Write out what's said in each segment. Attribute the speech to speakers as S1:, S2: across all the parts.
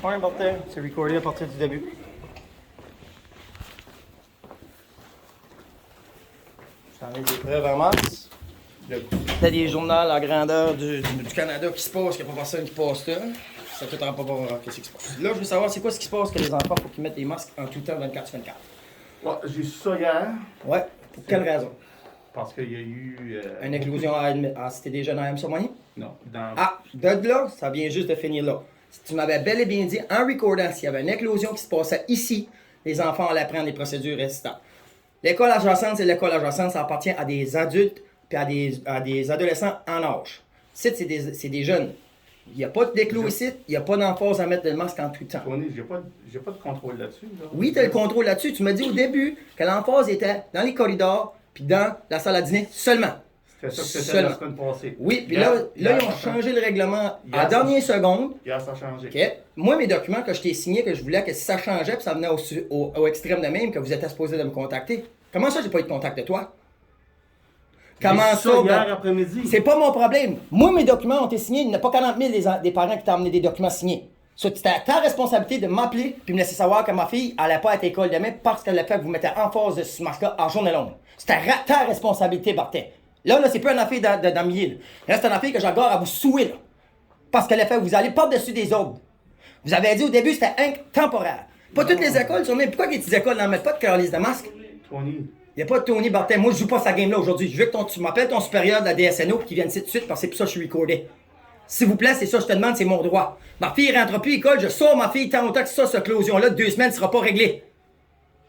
S1: Ouais, Martin, c'est recordé à partir du début. J'en ai des preuves en masse. T'as des journaux à la grandeur du Canada qui se passe, qu'il n'y a pas personne qui passe là. Ça te rend pas voir qu'est-ce qui se passe. Là, je veux savoir, c'est quoi ce qui se passe que les enfants, faut qu'ils mettent des masques en tout temps 24/24.
S2: Ouais, j'ai su ça hier.
S1: Ouais, pour quelle raison?
S2: Parce qu'il y a eu.
S1: Une éclosion à Cité des Jeunes à Amsomoigny?
S2: Non, dans.
S1: Ah, de là, ça vient juste de finir là. Si tu m'avais bel et bien dit en recordant s'il y avait une éclosion qui se passait ici, les enfants allaient prendre des procédures résistantes. L'école adjacente, c'est l'école adjacente, ça appartient à des adultes puis à des adolescents en âge. Ici, c'est des jeunes. Il n'y a pas d'éclos ici, il n'y a pas d'emphase à mettre le masque en tout temps.
S2: Tony, j'ai pas de contrôle là-dessus. Là.
S1: Oui, tu as le contrôle là-dessus. Tu m'as dit au début que l'emphase était dans les corridors puis dans la salle à dîner seulement.
S2: C'était ça que c'était la semaine passée.
S1: Oui, puis là, ils ont changé le règlement à la dernière seconde.
S2: Hier, ça a changé.
S1: OK. Moi, mes documents que je t'ai signés, que je voulais que si ça changeait, puis ça venait au extrême de même, que vous étiez supposé de me contacter. Comment ça, j'ai pas eu de contact de toi? Comment ça?
S2: Hier après-midi.
S1: C'est pas mon problème. Moi, mes documents ont été signés. Il n'y a pas 40 000 des parents qui t'ont amené des documents signés. C'était ta responsabilité de m'appeler puis me laisser savoir que ma fille n'allait pas être à l'école demain parce qu'elle a fait que vous mettez en phase de ce masque-là en journée longue. C'était ta responsabilité, Bartin. Là, c'est plus une affaire d'amitié. Là, c'est une affaire que j'agore à vous souiller, là. Parce qu'elle a fait, vous allez par-dessus des ordres. Vous avez dit au début, c'était temporaire. Pas toutes les écoles sont même. Pourquoi les petites écoles n'en mettent pas de calice de masque?
S2: Tony.
S1: Il n'y a pas de Tony Bartin. Moi, je joue pas sa game-là aujourd'hui. Je veux que tu m'appelles ton supérieur de la DSNO qui vienne ici tout de suite parce que c'est pour ça que je suis recordé. S'il vous plaît, c'est ça, je te demande, c'est mon droit. Ma fille ne rentre plus à l'école, je sors ma fille tant longtemps que ça, cette closion-là, de 2 semaines ne sera pas réglée.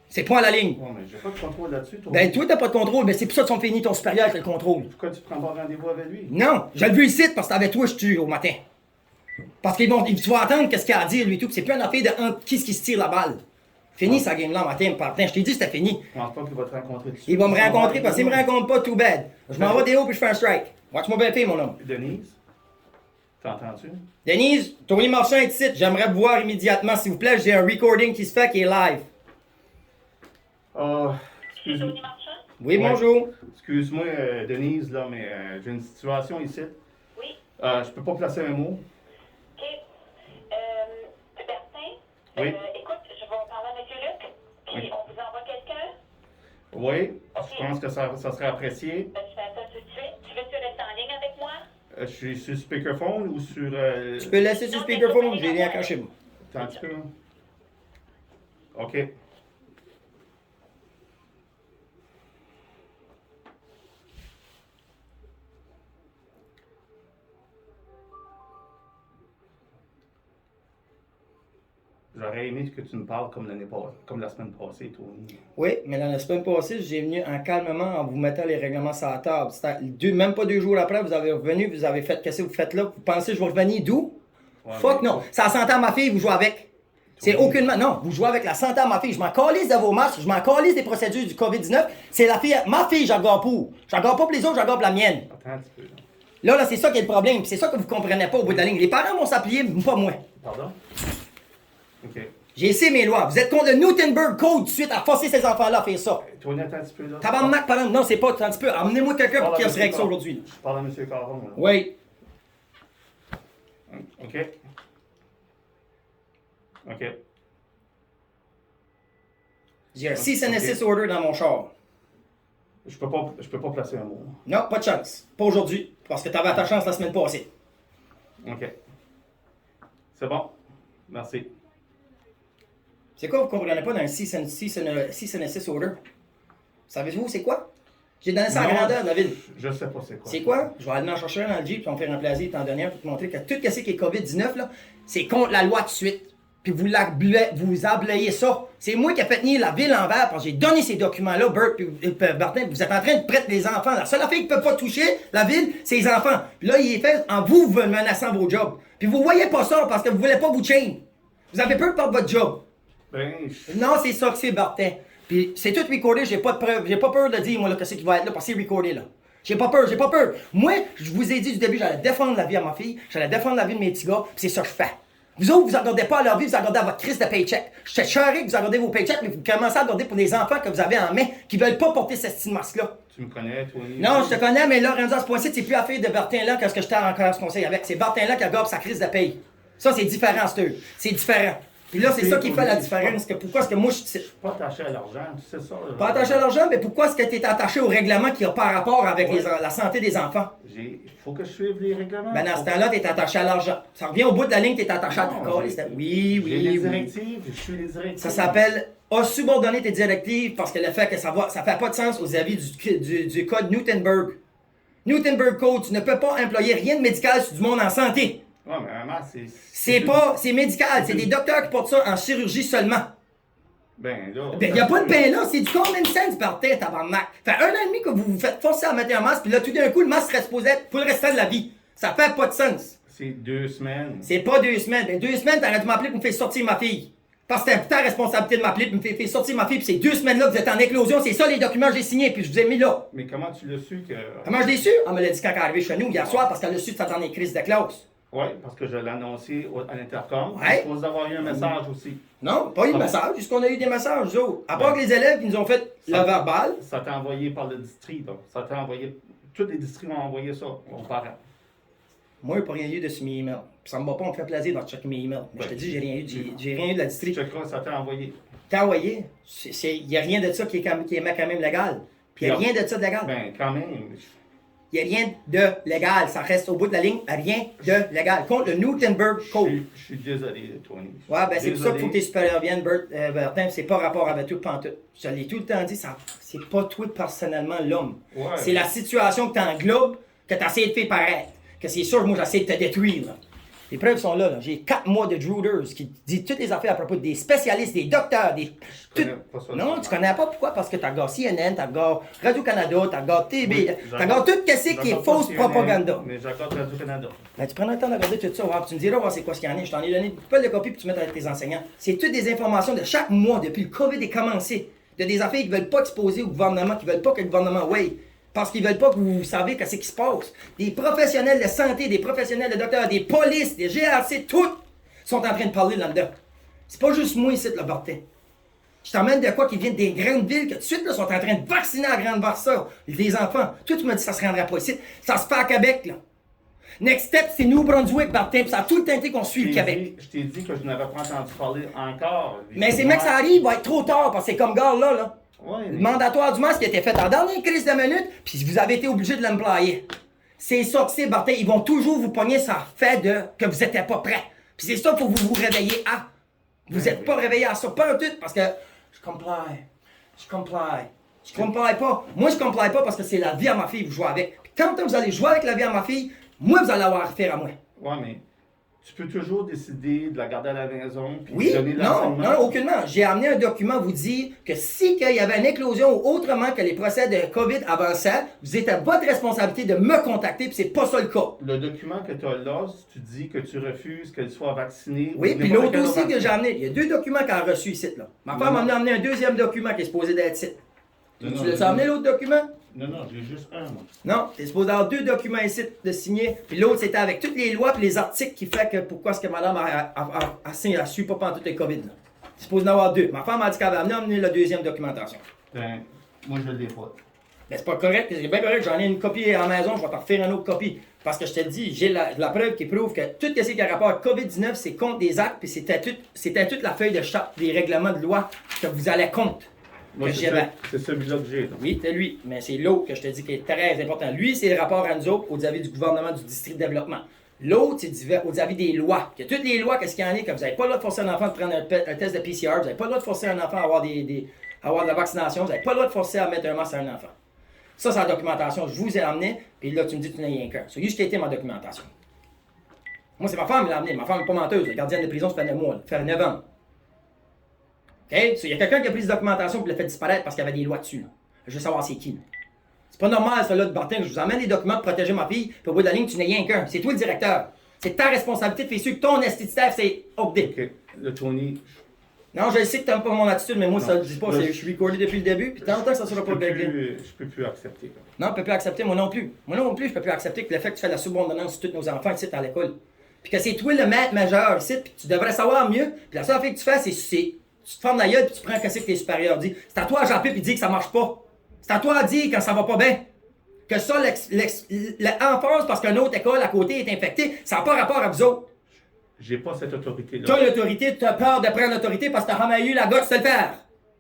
S1: C'est point à la ligne.
S2: Ouais, mais j'ai pas de contrôle là-dessus, Tony.
S1: Ben, toi, t'as pas de contrôle, mais c'est pour ça que tu fini ton supérieur qui a le contrôle.
S2: Pourquoi tu prends pas rendez-vous avec lui?
S1: Non, je le veux ici parce que avec toi, je tue au matin. Parce qu'ils vont, tu vas entendre qu'est-ce qu'il a à dire, lui, tout. C'est plus une affaire de qui se tire la balle. Fini sa game-là, matin, Martin. Je t'ai dit, c'était fini.
S2: Je pense pas qu'il va te rencontrer dessus.
S1: Il va me rencontrer parce qu'il me rencontre pas, too bad. Je m'en vais des hauts puis je fais un strike. Watch-moi bien fait, mon homme.
S2: Denise, t'entends-tu?
S1: Denise, Tony Marchand est ici. J'aimerais vous voir immédiatement, s'il vous plaît. J'ai un recording qui se fait qui est live.
S2: Excuse-moi.
S3: Tony Marchand?
S1: Oui,
S2: Ouais.
S1: bonjour.
S2: Excuse-moi, Denise, là, mais j'ai une situation ici.
S3: Oui.
S2: Je peux pas placer un mot.
S3: OK. Bertin,
S2: Oui.
S3: écoute, je vais parler à M. Luc, puis
S2: Oui.
S3: on vous envoie quelqu'un.
S2: Oui,
S3: Ok.
S2: je pense que ça serait apprécié.
S3: Je fais ça tout de suite. Tu veux-tu rester en ligne avec moi?
S2: Je suis sur speakerphone ou sur.
S1: Tu peux laisser sur speakerphone, j'ai rien à cacher, moi.
S2: Attends un petit peu, là. OK. J'aurais aimé que tu me parles comme comme la semaine passée, Tony.
S1: Oui, mais la semaine passée, j'ai venu en calmement en vous mettant les règlements sur la table. Même pas 2 jours après, vous avez revenu, vous avez fait qu'est-ce que vous faites là? Vous pensez que je vais revenir d'où?
S2: Ouais,
S1: Fuck
S2: mais-
S1: non. Ça santé à ma fille, vous jouez avec. C'est aucunement. Non, vous jouez avec la santé à ma fille. Je m'en calisse de vos masques, je m'en calisse des procédures du COVID-19. C'est la fille, ma fille, j'en pour. J'en pas pour les autres, j'en pour la mienne.
S2: Attends un petit peu, là.
S1: Là, c'est ça qui est le problème. Puis c'est ça que vous comprenez pas au bout de la ligne. Les parents vont s'applier, pas moi.
S2: Pardon? OK.
S1: J'ai essayé mes lois. Vous êtes contre le Newtonburg Code tout de suite à forcer ces enfants-là à faire ça.
S2: Tony, attends un petit peu, là.
S1: Tabarnak, pardon. Non, c'est pas un petit peu. Amenez-moi quelqu'un pour qu'il se règle ça aujourd'hui.
S2: Je parle à M. Caron, là.
S1: Oui.
S2: OK. OK.
S1: J'ai un cease and desist order dans mon char.
S2: Je peux pas placer un mot.
S1: Non, pas de chance. Pas aujourd'hui. Parce que t'avais ta chance la semaine passée.
S2: OK. C'est bon. Merci.
S1: C'est quoi vous comprenez pas dans un cease and desist order? Savez-vous c'est quoi? J'ai donné ça à
S2: Non,
S1: grandeur, David.
S2: Je sais pas c'est quoi.
S1: C'est quoi? Je vais aller en chercher un dans le Jeep, puis on fait remplacer l'étant dernier pour te montrer que tout ce qui est COVID-19, là, c'est contre la loi tout de suite. Puis vous ablayez ça. C'est moi qui ai fait nier la ville envers parce que j'ai donné ces documents-là, Bert et Martin. Vous êtes en train de prêter les enfants. La seule affaire qui ne peut pas toucher la ville, c'est les enfants. Puis là, il est fait en vous menaçant vos jobs. Puis vous voyez pas ça parce que vous voulez pas vous chain. Vous avez peur de perdre votre job.
S2: Ben,
S1: Non, c'est ça que c'est, Bartin. Puis c'est tout recordé, j'ai pas de preuve. J'ai pas peur de dire, moi, là, que c'est qui va être là parce que c'est recordé, là. J'ai pas peur, j'ai pas peur. Moi, je vous ai dit du début, j'allais défendre la vie à ma fille, j'allais défendre la vie de mes petits gars, puis c'est ça que je fais. Vous autres, vous regardez pas à leur vie, vous regardez à votre crise de paycheck. Je suis charré que vous regardez vos paychecks, mais vous commencez à regarder pour des enfants que vous avez en main qui veulent pas porter cette style masque-là.
S2: tu me connais, Tony.
S1: Non, je te connais, mais là, rendu à ce point-ci, c'est plus affaire de Bertin là que ce que j'étais encore ce conseil avec. C'est Bertin là qui regarde sa crise de paye. Ça, c'est différent, c'est différent. Puis là, c'est ça qui fait la différence. Pourquoi est-ce que moi,
S2: Je suis pas attaché à l'argent, tu sais ça.
S1: Pas attaché à l'argent, mais pourquoi est-ce que tu es attaché au règlement qui n'a pas rapport avec la santé des enfants?
S2: Il faut que je suive les règlements.
S1: Ben dans ce temps-là, tu es attaché à l'argent. Ça revient au bout de la ligne, tu es attaché à ta corps. Oui.
S2: J'ai les directives, je suis les directives.
S1: Ça s'appelle a subordonné tes directives parce que le fait que ça fait pas de sens aux avis du code Newtonberg. Newtonberg Code, tu ne peux pas employer rien de médical sur du monde en santé.
S2: Ouais, mais maman,
S1: C'est médical, c'est des docteurs qui portent ça en chirurgie seulement.
S2: Ben là.
S1: Ben, y a pas de ben là, c'est du common sense par tête, tabarnak. Fait 1 an et demi que vous vous faites forcer à mettre un masque, puis là, tout d'un coup, le masque serait supposé être pour le restant de la vie. Ça fait pas de sens.
S2: C'est 2 semaines.
S1: C'est pas 2 semaines. Ben, 2 semaines, t'aurais dû m'appeler pour me faire sortir ma fille. Parce que c'était ta responsabilité de m'appeler pour me faire sortir ma fille, puis ces 2 semaines-là, vous êtes en éclosion, c'est ça les documents que j'ai signés, puis je vous ai mis là.
S2: Mais comment tu l'as su que.
S1: Comment je l'ai su? Elle me l'a dit quand elle est arrivée chez nous hier soir, parce qu'elle a su que ça dans les crises de classe.
S2: Oui, parce que je l'ai annoncé à l'intercom.
S1: Ouais.
S2: Il faut avoir eu un message aussi.
S1: Non, pas eu de message, puisqu'on a eu des messages, nous autres. À part que les élèves qui nous ont fait le verbal.
S2: Ça t'a envoyé par le district, donc. Ça t'a envoyé. Tous les districts ont envoyé ça aux parents.
S1: Moi, il n'y a pas rien eu de sur mes emails. Ça me va pas, on me fait plaisir de checker mes emails. Mais je te dis, j'ai rien eu, j'ai rien eu de la district.
S2: Je crois que ça t'a envoyé.
S1: T'as envoyé? Il n'y a rien de ça qui est quand même légal. Il n'y a rien de ça de légal.
S2: Ben, quand même.
S1: Il n'y a rien de légal. Ça reste au bout de la ligne, rien de légal. Contre le Newtonberg Code.
S2: Je suis désolé, Tony.
S1: Ouais, ben c'est pour ça qu'il faut que tes supérieurs viennent, Bertin. C'est pas rapport avec tout pantoute. Je l'ai tout le temps dit, c'est pas toi personnellement l'homme.
S2: Ouais.
S1: C'est la situation que t'englobes, que tu essaies de faire paraître. Que c'est sûr, moi j'essaie de te détruire. Là. Les preuves sont là. J'ai 4 mois de Druders qui dit toutes les affaires à propos des spécialistes, des docteurs, des.
S2: Je connais pas ça,
S1: non, tu connais pas pourquoi? Parce que tu regardes CNN, tu regardes Radio-Canada, tu regardes TB,
S2: Oui,
S1: tu regardes tout ce qui est fausse propagande.
S2: Mais j'accorde Radio-Canada.
S1: Ben, tu prends le temps de regarder tout ça, ouais, puis tu me diras c'est quoi ce qu'il y en a. Je t'en ai donné une pelle de copies puis tu mets avec tes enseignants. C'est toutes des informations de chaque mois depuis le COVID est commencé. De des affaires qui ne veulent pas exposer au gouvernement, qui ne veulent pas que le gouvernement weigh. Parce qu'ils veulent pas que vous savez qu'est-ce qui se passe. Des professionnels de santé, des professionnels de docteurs, des polices, des GRC, tous sont en train de parler là-dedans. C'est pas juste moi ici, le Bartin. Je t'emmène de quoi qui viennent des grandes villes que tout de suite là, sont en train de vacciner à grande Barça, les enfants. Toi, tu m'as dit que ça se rendrait pas ici. Ça se fait à Québec, là. Next step, c'est New Brunswick, Bartin, puis ça a tout le temps été qu'on suit le Québec.
S2: Je t'ai dit que je n'avais pas entendu parler encore.
S1: Mais c'est mec, ça arrive, il va être trop tard, parce que c'est comme gare là.
S2: Ouais,
S1: Le mandatoire du masque qui a été fait en dernière crise de minute, puis vous avez été obligé de l'employer. C'est ça que c'est, Bartin. Ils vont toujours vous pogner ça fait de que vous n'étiez pas prêt. Puis c'est ça qu'il faut que vous vous réveillez à. Vous n'êtes pas réveillé à ça, pas en tout, parce que je comply. Je comply pas. Moi, je comply pas parce que c'est la vie à ma fille que vous jouez avec. Puis quand vous allez jouer avec la vie à ma fille, moi, vous allez avoir affaire à moi.
S2: Ouais, mais tu peux toujours décider de la garder à la maison puis
S1: Oui,
S2: donner
S1: non, aucunement. J'ai amené un document vous dire que si il y avait une éclosion ou autrement que les procès de COVID avançaient, vous êtes à votre responsabilité de me contacter, puis c'est pas ça le cas.
S2: Le document que tu as là, tu dis que tu refuses qu'elle soit vaccinée.
S1: Oui, puis l'autre aussi que j'ai amené. Il y a 2 documents qu'elle a reçus ici, là. Ma femme m'a amené un deuxième document qui est supposé d'être ici. Tu l'as amené l'autre document?
S2: Non, j'ai juste un, moi.
S1: Non, t'es supposé avoir 2 documents ici de signer. Puis l'autre, c'était avec toutes les lois et les articles qui fait que pourquoi est-ce que madame a su pas pendant tout le COVID. Là. T'es supposé en avoir 2. Ma femme m'a dit qu'elle avait amené la deuxième documentation.
S2: Ben, moi, je l'ai pas.
S1: Ben, c'est pas correct. C'est bien correct. J'en ai une copie à la maison. Je vais t'en refaire une autre copie. Parce que je te dis, j'ai la preuve qui prouve que tout ce qui a rapport à COVID-19, c'est contre des actes. Puis c'était toute la feuille de charte des règlements de loi que vous allez contre.
S2: Moi, c'est celui-là que j'ai.
S1: Oui, c'est lui, mais c'est l'autre que je te dis qui est très important. Lui, c'est le rapport à nous autres, aux avis du gouvernement du district de développement. L'autre, c'est aux avis des lois. Il y a toutes les lois, qu'est-ce qu'il y en a, que vous n'avez pas le droit de forcer un enfant de prendre un test de PCR, vous n'avez pas le droit de forcer un enfant à avoir, avoir de la vaccination, vous n'avez pas le droit de forcer à mettre un masque à un enfant. Ça, c'est la documentation. Je vous ai amené, puis là, tu me dis que tu n'as rien qu'un. C'est juste qui a été ma documentation. Moi, c'est ma femme qui l'a amené. Ma femme n'est pas menteuse. La gardienne de prison, ça fait 9 mois. Ça fait 9 ans. Okay? Il y a quelqu'un qui a pris cette documentation et l'a fait disparaître parce qu'il y avait des lois dessus. Là. Je veux savoir c'est qui. Là. C'est pas normal, ça, là, de Bartin. Je vous amène des documents pour protéger ma fille, puis au bout de la ligne, tu n'es rien qu'un. C'est toi le directeur. C'est ta responsabilité de faire sûr que ton esthétique, c'est update.
S2: OK. Le Tony.
S1: Non, je sais que t'aimes pas mon attitude, mais moi, ça le dit pas. Je suis recordé depuis le début, puis tant longtemps que ça sera pas réglé.
S2: Je peux plus accepter. Là.
S1: Non, je peux plus accepter, moi non plus. Moi non plus, je peux plus accepter que le fait que tu fais la subordonnance sur tous nos enfants ici à l'école. Puis que c'est toi le maître majeur ici, puis tu devrais savoir mieux. Puis la seule affaire que tu fais, c'est tu te fermes la gueule puis tu prends ce que tes supérieurs disent. C'est à toi à japper puis dire que ça marche pas. C'est à toi à dire quand ça va pas bien. Que ça, l'enfance parce qu'une autre école à côté est infectée, ça n'a pas rapport à vous autres.
S2: J'ai pas cette autorité-là.
S1: Tu as l'autorité, tu as peur de prendre l'autorité parce que tu as jamais eu la gosse de le faire.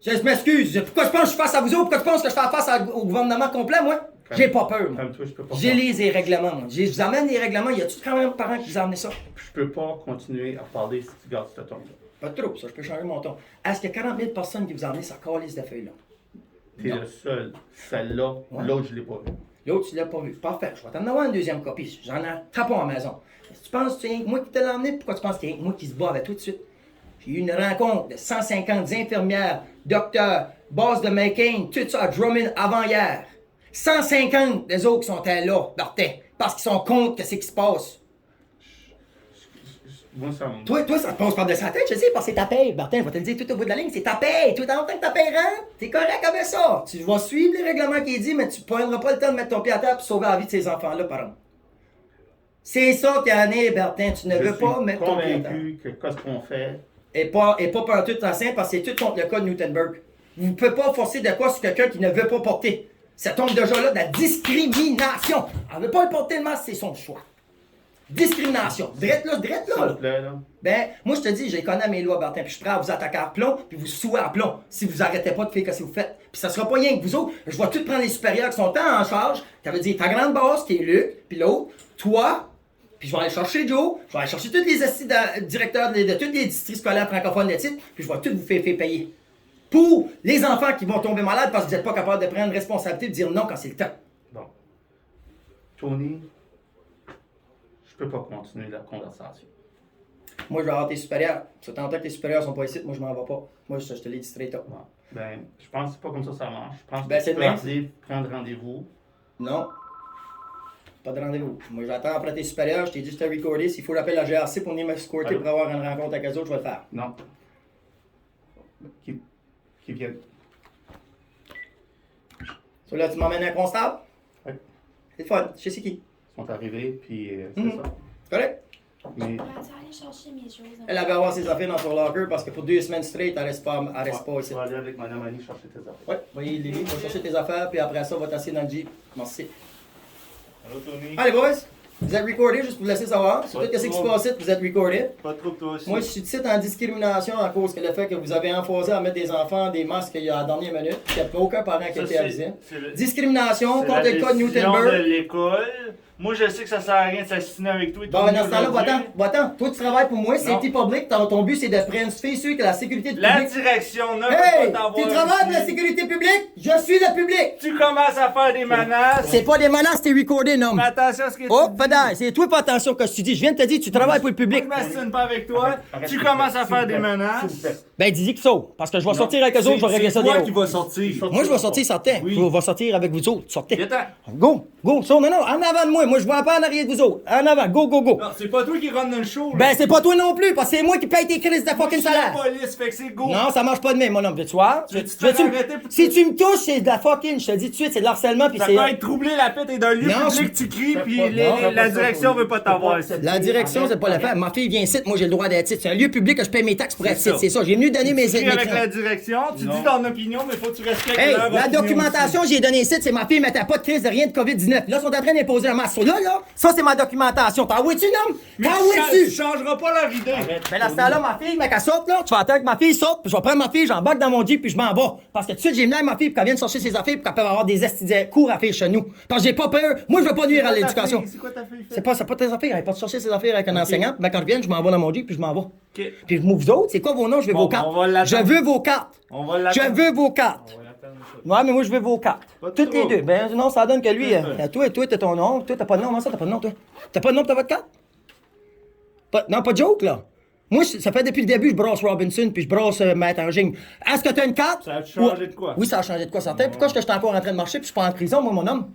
S1: Je m'excuse. Pourquoi je pense que je suis face à vous autres? Pourquoi tu penses que je fais face au gouvernement complet, moi? J'ai pas peur, moi.
S2: Comme toi, je peux pas.
S1: J'ai les règlements, moi. Je vous amène les règlements. Y a-tu quand même parents qui vous amènent ça?
S2: Je peux pas continuer à parler si tu gardes ce ton-là.
S1: Pas trop, ça, je peux changer mon ton. Est-ce qu'il y a 40 000 personnes qui vous ont amené sa calice de feuilles-là?
S2: T'es
S1: Non.
S2: le seul. Celle-là,
S1: Ouais.
S2: l'autre, je l'ai pas vu.
S1: L'autre, tu l'as pas vu. Parfait, je vais t'en avoir une deuxième copie. J'en ai un tapon à la maison. Si tu penses que c'est rien que moi qui te l'ai emmené, pourquoi tu penses qu'il y a rien que moi qui se bat avec toi tout de suite? J'ai eu une rencontre de 150 infirmières, docteurs, boss de making, tout ça à Drummond avant-hier. 150 des autres qui sont là, partaient, parce qu'ils sont contre que c'est qui se passe.
S2: Moi, ça me.
S1: Toi, ça te passe par-dessus la tête, je sais, parce que c'est ta paye. Martin, je vais te le dire tout au bout de la ligne, c'est ta paye. Tout en tant que ta paye rentre, t'es correct avec ça. Tu vas suivre les règlements qui est dit, mais tu ne prendras pas le temps de mettre ton pied à terre pour sauver la vie de ces enfants-là, par exemple. C'est ça qu'il y en a, Bertin. Tu ne veux pas mettre ton pied à terre.
S2: Je suis convaincu que qu'est-ce qu'on fait,
S1: Et pas par tout enceinte, parce que c'est tout contre le code Newtonberg. Vous ne pouvez pas forcer de quoi sur quelqu'un qui ne veut pas porter. Ça tombe déjà là de la discrimination. Elle ne veut pas le porter le masque, c'est son choix. Discrimination. Drette là.
S2: s'il te plaît, là.
S1: Ben, moi je te dis, j'ai connais mes lois, Bertin, puis je suis prêt à vous attaquer à plomb, puis vous souer à plomb, si vous arrêtez pas de faire ce que vous faites. Puis ça sera pas rien que vous autres. Je vais tout prendre les supérieurs qui sont en charge. Ça veut dire ta grande boss, qui est Luc, puis l'autre, toi, puis je vais aller chercher Joe, je vais aller chercher tous les directeurs de tous les districts scolaires francophones de titre, puis je vais tout vous faire payer. Pour les enfants qui vont tomber malades parce que vous n'êtes pas capable de prendre responsabilité de dire non quand c'est le temps.
S2: Bon. Tony, je peux pas continuer la conversation.
S1: Moi, je vais avoir tes supérieurs. Ça t'entend que tes supérieurs sont pas ici, moi je m'en vais pas. Moi, je te l'ai dit straight up.
S2: Bon. Ben, je pense que c'est pas comme ça marche. Je pense
S1: Ben,
S2: que
S1: c'est
S2: tu
S1: le
S2: peux
S1: même.
S2: appeler, prendre rendez-vous.
S1: Non. Pas de rendez-vous. Moi, j'attends après tes supérieurs, je t'ai dit que c'était recordé. S'il faut l'appeler la GRC pour venir m'escorter
S2: Allô?
S1: pour avoir une rencontre avec eux autres, je vais le faire.
S2: Non. Qui viennent.
S1: So, là, tu m'emmènes un constable?
S2: Oui.
S1: C'est le fun. Je sais c'est qui.
S2: Ils sont arrivés, puis c'est
S1: Mhm.
S2: ça.
S1: Correct?
S2: Mais
S4: Je vais aller chercher mes choses.
S1: Elle avait avoir ses affaires dans son locker parce que pour 2 semaines straight, elle reste pas ici.
S2: tu vas aller avec Mme Annie chercher tes affaires.
S1: Ouais, voyez Lily, va chercher tes affaires, puis après ça, va t'asseoir dans le Jeep. Merci.
S5: Allô, Tony?
S1: Allez, boys, vous êtes recordés, juste pour vous laisser savoir. C'est
S5: Ouais,
S1: tout ce qui se
S5: bon.
S1: passe ici, vous êtes recordés.
S5: Pas trop toi aussi.
S1: Moi, je suis ici en discrimination à cause que le fait que vous avez emphasé à mettre des enfants des masques il y a la dernière minute, qu'il n'y a pas aucun parent qui a
S5: Ça,
S1: été avisé.
S5: c'est le-
S1: Discrimination
S5: c'est
S1: contre
S5: la
S1: le code
S5: décision de
S1: Newtonberg.
S5: l'école. Moi, je sais que ça sert à rien de s'assiner avec toi.
S1: Bon,
S5: Tony,
S1: dans ce temps-là,
S5: aujourd'hui.
S1: va-t'en. Toi, tu travailles pour moi, safety public. Ton but, c'est de prendre sûr que la sécurité du
S5: La
S1: public.
S5: direction ne
S1: Hey!
S5: peut pas t'avoir.
S1: Tu travailles pour la
S5: ici.
S1: sécurité publique? Je suis le public!
S5: Tu commences à faire des menaces.
S1: C'est pas des menaces, c'est recordé, non?
S5: Fais attention à ce que
S1: Oh,
S5: tu dis.
S1: pédale, c'est toi pas attention que tu dis. Je viens de te dire, tu travailles pour le public.
S5: Moi, je m'assine pas avec toi.
S2: Arrête,
S5: Tu
S2: s'il
S5: commences
S2: vous
S5: à
S2: plaît,
S5: faire
S2: s'il
S5: des
S2: vous plaît,
S5: menaces.
S2: s'il vous plaît.
S1: Ben, dis-y que ça. Parce que je vais sortir avec eux autres, je vais régler ça
S5: C'est toi
S1: des
S5: qui
S1: autres.
S5: va sortir.
S1: Moi, je vais sortir certain.
S5: Oui.
S1: Je vais sortir avec vous autres. Sortez.
S5: Viens-t'en.
S1: Go, ça, non, en avant de moi. Moi, je vois pas en arrière de vous autres. En avant, go.
S5: Non, c'est pas toi qui run dans le show. là.
S1: Ben, c'est pas toi non plus, parce que c'est moi qui paye tes crises de
S5: Moi, je
S1: fucking
S5: suis la
S1: salaire.
S5: police, fait que c'est go.
S1: Non, ça marche pas de même, mon homme. Veux-tu voir?
S5: Tu te fais arrêter pour-
S1: Si tu me touches, c'est de la fucking, je te dis tout de suite, c'est de l'harcèlement, puis
S5: Ça
S1: c'est...
S5: peut être troublé la fête et d'un lieu
S1: Non,
S5: public, tu cries, puis
S1: non,
S5: la direction veut pas t'avoir ici.
S1: La direction, c'est pas la faire. Ma fille vient ici, moi j'ai le droit d'être ici. C'est un lieu public que je paye mes taxes pour être ici.
S5: ça.
S1: C'est ça. J'ai venu donner mes
S5: Tu cries avec
S1: mes-
S5: la direction, tu dis ton opinion, mais faut que tu respectes
S1: Hey,
S5: leur
S1: la
S5: opinion
S1: documentation, j'ai donné ici, c'est ma fille mettait pas de crise de rien de COVID-19. Là, ils sont en train d'imposer un masque. Là, ça, c'est ma documentation. T'en vois-tu, non?
S5: aussi.
S1: T'en
S5: Mais tu
S1: vois-tu?
S5: changeras pas leur idée.
S1: Ben, là, ce temps-là, ma fille, mais qu'elle sorte, là, tu vas attendre que ma fille sorte, puis je vais prendre ma fille, j'embarque dans mon Jeep, puis je m'en vais. Parce que tout de suite, j'ai venu avec ma fille, pour qu'elle vienne chercher ses affaires, pour qu'elle puisse avoir des cours à faire chez nous. Parce que j'ai pas peur. Moi, je veux pas nuire à l'éducation.
S5: C'est quoi ta fille fait?
S1: C'est pas tes affaires, elle pas de chercher ses affaires avec un enseignant. Mais quand je viens, je m'en vais dans mon Jeep, puis je m'en vais.
S5: Ok.
S1: Puis vous autres, c'est quoi vos noms? Je veux
S5: Bon,
S1: vos cartes.
S5: on va l'attendre.
S1: Je veux vos cartes.
S5: On va
S1: Je
S5: l'attendre.
S1: veux vos cartes. Ouais, mais moi, je veux vos cartes.
S5: Pas de
S1: Toutes les
S5: trouble.
S1: deux. Ben, non, ça donne que lui,
S5: Pas de
S1: toi, t'as ton nom. Toi, t'as pas de nom. Comment ça, t'as pas de nom, toi? T'as pas de nom pour ta votre carte? Non, pas de joke, là. Moi, ça fait depuis le début, je brosse Robinson, puis je brosse Matt Anging. Est-ce que t'as une carte?
S5: Ça a changé de quoi?
S1: Oui, ça a changé de quoi, certain. Pourquoi est-ce que je suis encore en train de marcher, puis je suis pas en prison, moi, mon homme?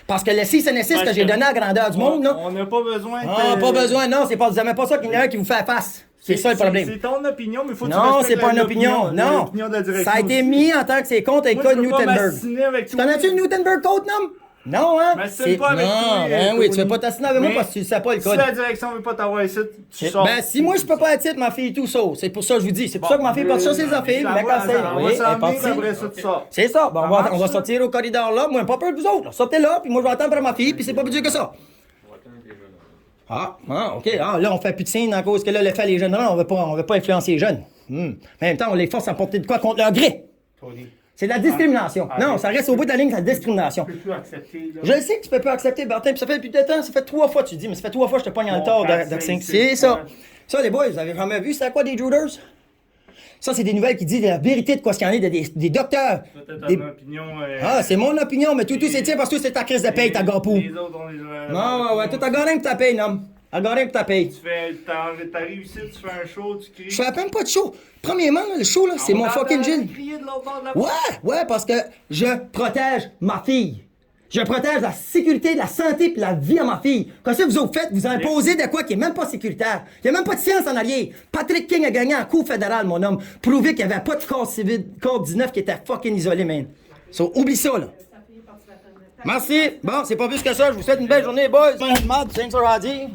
S1: Parce que le 6 et 6 que
S5: Parce
S1: j'ai
S5: que-
S1: donné à la grandeur du monde, là.
S5: On n'a pas besoin de...
S1: Ah, pas besoin, non, c'est pas, vous aimez pas ça qu'il y en a un qui vous fait face. C'est ça le problème.
S5: C'est ton opinion, mais faut que tu
S1: Non,
S5: respectes
S1: c'est pas une opinion. Non.
S5: l'opinion de la direction
S1: Ça a été
S5: aussi.
S1: mis en tant que c'est contre le
S5: Moi,
S1: code
S5: je veux pas
S1: Newtonberg.
S5: m'assiner avec
S1: Tu
S5: toi.
S1: connais-tu le Newtonberg Code, non? Non, hein?
S5: M'assine pas avec
S1: non,
S5: toi,
S1: ben oui, tu
S5: Tony.
S1: veux pas t'assiner avec moi
S5: Mais
S1: parce que tu sais pas le
S5: Si
S1: code.
S5: la direction veut pas t'avoir ici, tu sors.
S1: Ben, si moi je peux pas être ici, ma fille est tout ça. C'est pour ça que je vous dis. C'est pour ça que ma fille porte ça ses affaires,
S5: Ça
S1: mais
S5: va,
S1: quand c'est.
S5: on
S1: Oui,
S5: va
S1: elle est
S5: s'en
S1: partie.
S5: venir, après ça, tu sors.
S1: C'est ça. Ben,
S5: Ça
S1: on va
S5: marche, ça?
S1: sortir au corridor là. Moi, pas peur de vous autres. Sortez là, puis moi je vais attendre pour ma fille, puis c'est pas plus dur que ça. OK. Ah, là, on fait plus de signes à cause que là, le fait les jeunes, on veut pas influencer les jeunes. Mais en même temps, on les force à porter de quoi contre leur gré.
S2: Tony,
S1: C'est de la discrimination.
S2: Ah,
S1: non,
S2: ah,
S1: ça reste au bout de la ligne, c'est de la discrimination.
S2: tu peux plus accepter, là.
S1: Je le sais que tu peux pas accepter, Martin, puis ça fait depuis de temps, ça fait 3 fois, tu dis, mais ça fait 3 fois que je te pogne dans le
S2: Mon
S1: tort
S2: frère,
S1: d'Axing.
S2: c'est
S1: C'est ça.
S2: quoi?
S1: Ça, les boys, vous avez jamais vu, c'est à quoi des Juders? Ça, c'est des nouvelles qui disent la vérité de quoi ce qu'il y en est, des docteurs.
S5: Peut-être
S1: Des-
S5: ton opinion.
S1: Ah, c'est mon opinion, mais tout c'est tien parce que c'est ta crise de paye, ta gapou.
S5: Les autres, on les
S1: Non, ouais, toi, t'as gagné pour ta paye, non? T'as gagné pour ta paye.
S5: T'as réussi, tu fais un show, tu cries.
S1: Je fais même pas de show. Premièrement, là, le show, là, c'est
S5: On
S1: mon
S5: t'entend
S1: fucking Gilles.
S5: crier de l'autre bord de la
S1: Ouais, parce que je protège ma fille. Je protège la sécurité, la santé et la vie à ma fille. Comme ça, vous autres faites, vous imposez de quoi qui est même pas sécuritaire. Il n'y a même pas de science en arrière. Patrick King a gagné en cour fédérale, mon homme. Prouvé qu'il n'y avait pas de corps civil, corps 19 qui était fucking isolé, man. So, oublie ça, là. Merci. Bon, c'est pas plus que ça. Je vous souhaite une belle journée, boys. Mad, thanks for Adi.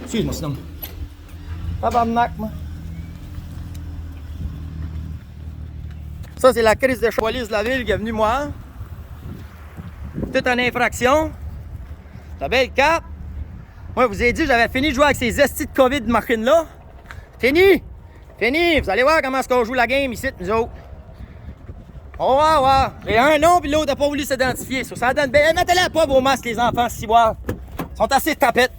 S1: Excuse-moi, sinon. Tabarnak, moi. Ça, c'est la crise de police de la ville qui est venue moi. Tout en infraction. La belle carte. Moi, je vous ai dit, j'avais fini de jouer avec ces estis de COVID de machine-là. Fini! Fini! Vous allez voir comment est-ce qu'on joue la game ici, nous autres. On va voir. Et un nom, puis l'autre n'a pas voulu s'identifier. Ça donne bien. Mettez-les pas vos masques, les enfants, si voir. Ils sont assez tapettes.